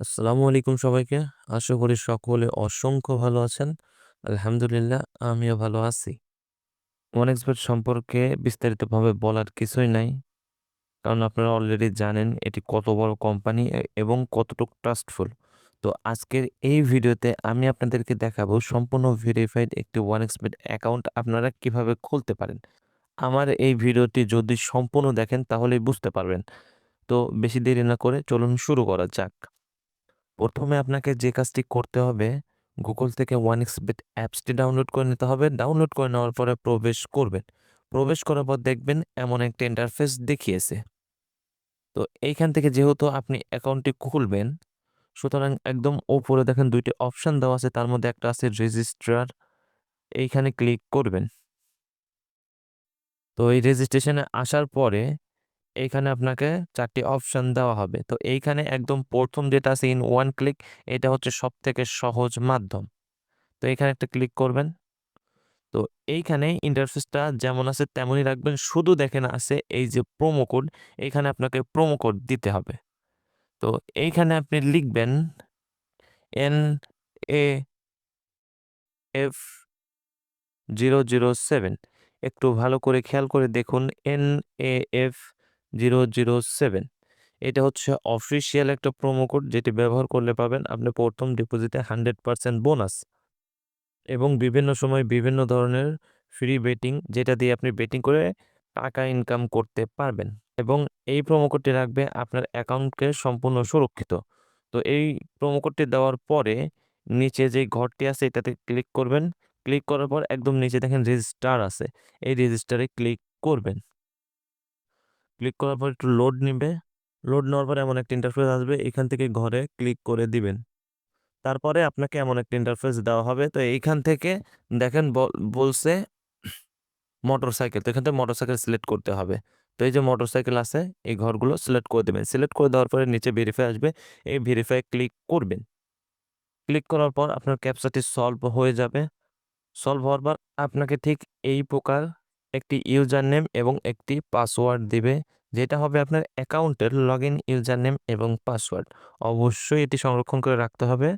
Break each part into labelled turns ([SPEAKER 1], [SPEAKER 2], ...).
[SPEAKER 1] আসসালামু আলাইকুম সবাইকে। আশা করি সকলে অসংখ্য ভালো আছেন। আলহামদুলিল্লাহ আমিও ভালো আছি। OneXBet সম্পর্কে বিস্তারিতভাবে বলার কিছুই নাই। কারণ আপনারা অলরেডি জানেন এটি কত বড় কোম্পানি এবং কতটুকু ট্রাস্টফুল। তো আজকের এই ভিডিওতে আমি আপনাদেরকে দেখাবো সম্পূর্ণ ভেরিফাইড একটি OneXBet অ্যাকাউন্ট আপনারা কিভাবে খুলতে পারেন। আমার এই ভিডিওটি যদি সম্পূর্ণ দেখেন তাহলেই বুঝতে পারবেন। তো বেশি দেরি না করে চলুন শুরু করা যাক। প্রথমে আপনাকে যে কাজটি করতে হবে, গুগল থেকে OneXBet অ্যাপসটি ডাউনলোড করে নিতে হবে। ডাউনলোড করে নেওয়ার পরে প্রবেশ করবেন। প্রবেশ করার পর দেখবেন এমন একটা ইন্টারফেস দেখিয়েছে। তো এইখান থেকে যেহেতু আপনি অ্যাকাউন্টটি খুলবেন, সুতরাং একদম উপরে দেখেন ২টি অপশন দেওয়া আছে, তার মধ্যে একটা আছে রেজিস্ট্রার। এইখানে ক্লিক করবেন। তো এই রেজিস্ট্রেশনে আসার পরে এইখানে আপনাকে ৪টি অপশন দেওয়া হবে। তো এইখানে একদম প্রথম যেটা আছে ইন ওয়ান ক্লিক, এটা হচ্ছে সবথেকে সহজ মাধ্যম। তো এখানে একটা ক্লিক করবেন। তো এইখানে ইন্টারফেসটা যেমন আছে তেমনই রাখবেন। শুধু দেখেন আছে এই যে প্রোমো কোড, এইখানে আপনাকে প্রোমো কোড দিতে হবে। তো এইখানে আপনি লিখবেন NAF007। একটু ভালো করে খেয়াল করে দেখুন, NAF007 এটা হচ্ছে অফিসিয়াল একটা প্রোমো কোড, যেটি ব্যবহার করলে পাবেন আপনি প্রথম ডিপোজিটে 100% বোনাস এবং বিভিন্ন সময় বিভিন্ন ধরনের ফ্রি বেটিং, যেটা দিয়ে আপনি বেটিং করে টাকা ইনকাম করতে পারবেন এবং এই প্রোমো কোডটি রাখবে আপনার অ্যাকাউন্টকে সম্পূর্ণ সুরক্ষিত। তো এই প্রোমো কোডটি দেওয়ার পরে নিচে যে ঘরটি আছে এটাতে ক্লিক করবেন। ক্লিক করার পর একদম নিচে দেখেন রেজিস্টার আছে, এই রেজিস্টারে ক্লিক করবেন। ক্লিক করার পর একটু লোড নিবে। লোড নেওয়ার পর এমন একটা ইন্টারফেস আসবে, এখান থেকে ঘরে ক্লিক করে দিবেন। তারপরে আপনাকে এমন একটা ইন্টারফেস দেওয়া হবে। তো এইখান থেকে দেখেন বলছে মোটরসাইকেল। তো এখান থেকে মোটরসাইকেল সিলেক্ট করতে হবে। তো এই যে মোটরসাইকেল আছে, এই ঘরগুলো সিলেক্ট করে দেবেন। সিলেক্ট করে দেওয়ার পরে নিচে ভেরিফাই আসবে, এই ভেরিফাই ক্লিক করবেন। ক্লিক করার পর আপনার ক্যাপচাটি সলভ হয়ে যাবে। সলভ হওয়ার পর আপনাকে ঠিক এই প্রকার একটি ইউজার নেম এবং একটি পাসওয়ার্ড দিবে, যেটা হবে আপনার অ্যাকাউন্টের লগইন ইউজার নেম এবং পাসওয়ার্ড। অবশ্যই এটি সংরক্ষণ করে রাখতে হবে।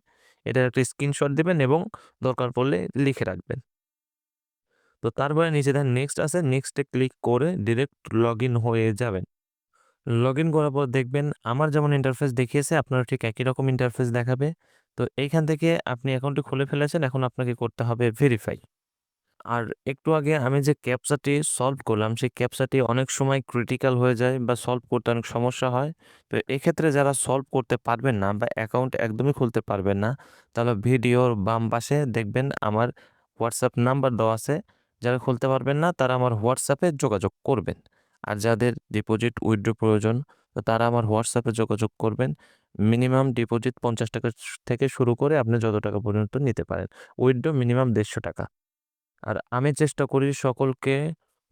[SPEAKER 1] এটার একটা স্ক্রিনশট দিবেন এবং দরকার পড়লে লিখে রাখবেন। তো তারপরে নিচে দেখেন নেক্সট আছে, নেক্সটে ক্লিক করে ডিরেক্ট লগইন হয়ে যাবেন। লগইন করার পর দেখবেন আমার যেমন ইন্টারফেস দেখিয়েছে আপনারও ঠিক একই রকম ইন্টারফেস দেখাবে। তো এইখান থেকে আপনি অ্যাকাউন্টটি খুলে ফেলেছেন, এখন আপনাকে করতে হবে ভেরিফাই। আর একটু আগে আমি যে ক্যাপচাটি সলভ করলাম, সেই ক্যাপচাটি অনেক সময় ক্রিটিক্যাল হয়ে যায় বা সলভ করতে অনেক সমস্যা হয়। তো এক্ষেত্রে যারা সলভ করতে পারবেন না বা অ্যাকাউন্ট একদমই খুলতে পারবেন না, তাহলে ভিডিওর বাম পাশে দেখবেন আমার হোয়াটসঅ্যাপ নাম্বার দেওয়া আছে। যারা খুলতে পারবেন না তারা আমার হোয়াটসঅ্যাপে যোগাযোগ করবেন। আর যাদের ডিপোজিট উইথড্র প্রয়োজন, তো তারা আমার হোয়াটসঅ্যাপে যোগাযোগ করবেন। মিনিমাম ডিপোজিট ৳৫০ থেকে শুরু করে আপনি যত টাকা পর্যন্ত নিতে পারেন। Withdraw minimum ৳১৫০। আর আমি চেষ্টা করি সকলকে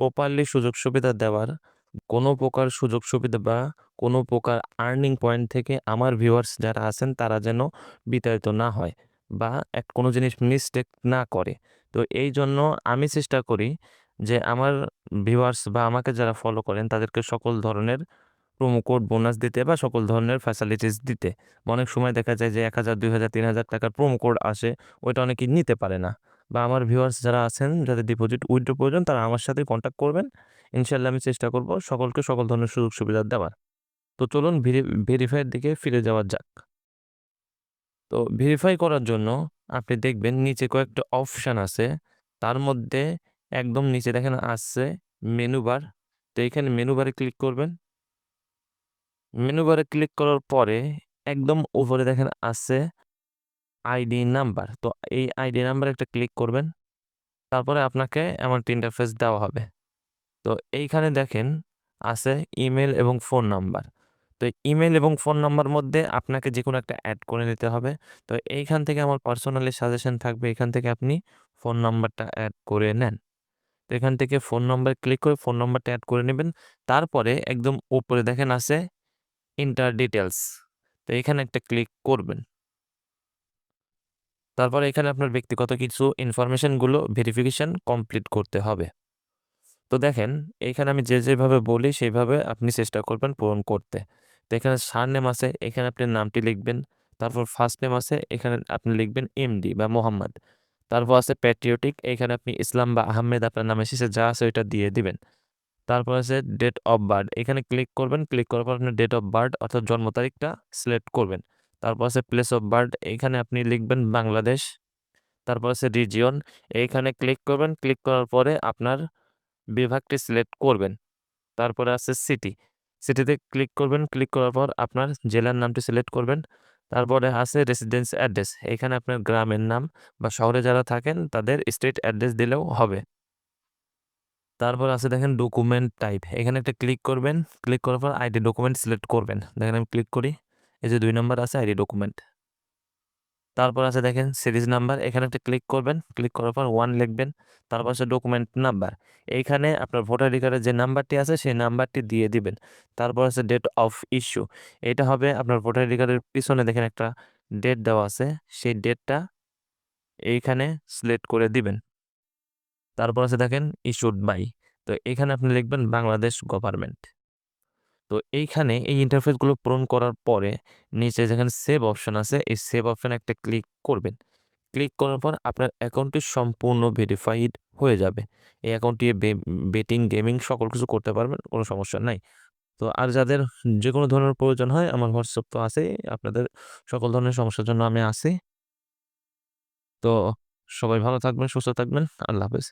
[SPEAKER 1] প্রপারলি সুযোগ সুবিধা দেওয়ার। কোনো প্রকার সুযোগ সুবিধা বা কোনো প্রকার আর্নিং পয়েন্ট থেকে আমার ভিউয়ার্স যারা আছেন তারা যেন বিতাড়িত না হয় বা কোনো জিনিস মিস্টেক না করে। তো এইজন্য আমি চেষ্টা করি যে আমার ভিউয়ার্স বা আমাকে যারা ফলো করেন তাদেরকে সকল ধরনের প্রোমো কোড বোনাস দিতে বা সকল ধরনের ফ্যাসিলিটিস দিতে। অনেক সময় দেখা যায় যে ১,০০০, ২,০০০, ৩,০০০ টাকার প্রোমো কোড আসে, ওইটা অনেকেই নিতে পারে না। বা আমার ভিউয়ার্স যারা আছেন যাদের ডিপোজিট উইথড্র প্রয়োজন তারা আমার সাথে কন্ট্যাক্ট করবেন। ইনশাআল্লাহ আমি চেষ্টা করব সকলকে সকল ধরনের সুযোগ সুবিধা দেওয়ার। তো চলুন ভেরিফাই এর দিকে ফিরে যাওয়া যাক। তো ভেরিফাই করার জন্য আপনি দেখবেন নিচে কয়েকটা অপশন আছে। তার মধ্যে একদম নিচে দেখেন আছে মেনু বার। তো এখানে মেনু বারে ক্লিক করবেন। মেনু বারে ক্লিক করার পরে একদম উপরে দেখেন আছে আইডি নাম্বার। তো এই আইডি নাম্বারে একটা ক্লিক করবেন। তারপরে আপনাকে এমন একটা ইন্টারফেস দেওয়া হবে। তো এইখানে দেখেন আছে ইমেইল এবং ফোন নাম্বার। তো ইমেইল এবং ফোন নাম্বার মধ্যে আপনাকে যেকোনো একটা এড করে নিতে হবে। তো এইখান থেকে আমার পার্সোনালি সাজেশন থাকবে, এখান থেকে আপনি ফোন নাম্বারটা এড করে নেন। তো এখান থেকে ফোন নাম্বার ক্লিক করে ফোন নাম্বারটা এড করে নেবেন। তারপরে একদম উপরে দেখেন আছে এন্টার ডিটেইলস। তো এখানে একটা ক্লিক করবেন। তারপরে এখানে আপনার ব্যক্তিগত কিছু ইনফরমেশনগুলো ভেরিফিকেশন কমপ্লিট করতে হবে। তো দেখেন এইখানে আমি যেভাবে বলি সেইভাবে আপনি চেষ্টা করবেন পূরণ করতে। তো এখানে সারনেম আছে, এখানে আপনি নামটি লিখবেন। তারপর ফার্স্ট নেম আছে, এখানে আপনি লিখবেন এমডি বা মোহাম্মদ। তারপর আছে প্যাট্রিয়টিক, এখানে আপনি ইসলাম বা আহমেদ আপনার নামে শেষে যা আছে ওইটা দিয়ে দিবেন। তারপর আছে ডেট অফ বার্থ, এখানে ক্লিক করবেন, ক্লিক করার পর আপনি ডেট অফ বার্থ অর্থাৎ জন্ম তারিখটা সিলেক্ট করবেন। তারপর আছে প্লেস অফ বার্থ, এখানে আপনি লিখবেন বাংলাদেশ। তারপর আছে রিজিয়ন, এইখানে ক্লিক করবেন, ক্লিক করার পরে আপনার বিভাগটি সিলেক্ট করবেন। তারপরে আছে সিটি, সিটিতে ক্লিক করবেন, ক্লিক করার পর আপনার জেলার নামটি সিলেক্ট করবেন। তারপরে আছে রেসিডেন্স অ্যাড্রেস, এখানে আপনার গ্রামের নাম বা শহরে যারা থাকেন তাদের স্ট্রিট অ্যাড্রেস দিলেও হবে। তারপর আছে দেখেন ডকুমেন্ট টাইপ, এখানে একটা ক্লিক করবেন, ক্লিক করার পর আইডি ডকুমেন্ট সিলেক্ট করবেন। দেখেন আমি ক্লিক করি, এই যে 2 নাম্বার আছে আইডি ডকুমেন্ট। তারপর আছে দেখেন সিরিজ নাম্বার, এখানে একটা ক্লিক করবেন, ক্লিক করার পর 1 লিখবেন। তারপর আছে ডকুমেন্ট নাম্বার, এইখানে আপনার ভোটার আইডি কার্ডের যে নাম্বারটি আছে সেই নাম্বারটি দিয়ে দিবেন। তারপর আছে ডেট অফ ইস্যু, এটা হবে আপনার ভোটার আইডি কার্ডের পিছনে দেখেন একটা ডেট দেওয়া আছে, সেই ডেটটা এইখানে সিলেক্ট করে দিবেন। তারপর আছে দেখেন ইস্যুড বাই, তো এখানে আপনি লিখবেন বাংলাদেশ গভর্নমেন্ট। তো এইখানে এই ইন্টারফেসগুলো পূরণ করার পরে নিচে যেখানে সেভ অপশন আছে এই সেভ অপশনে একটা ক্লিক করবেন। ক্লিক করার পর আপনার অ্যাকাউন্টটি সম্পূর্ণ ভেরিফাইড হয়ে যাবে। এই অ্যাকাউন্টটি বেটিং, গেমিং সকল কিছু করতে পারবেন, কোনো সমস্যা নাই। তো আর যাদের যেকোনো ধরনের প্রয়োজন হয় আমার হোয়াটসঅ্যাপ তো আছেই, আপনাদের সকল ধরনের সমস্যার জন্য আমি আছি। তো সবাই ভালো থাকবেন, সুস্থ থাকবেন। আল্লাহ হাফেজ।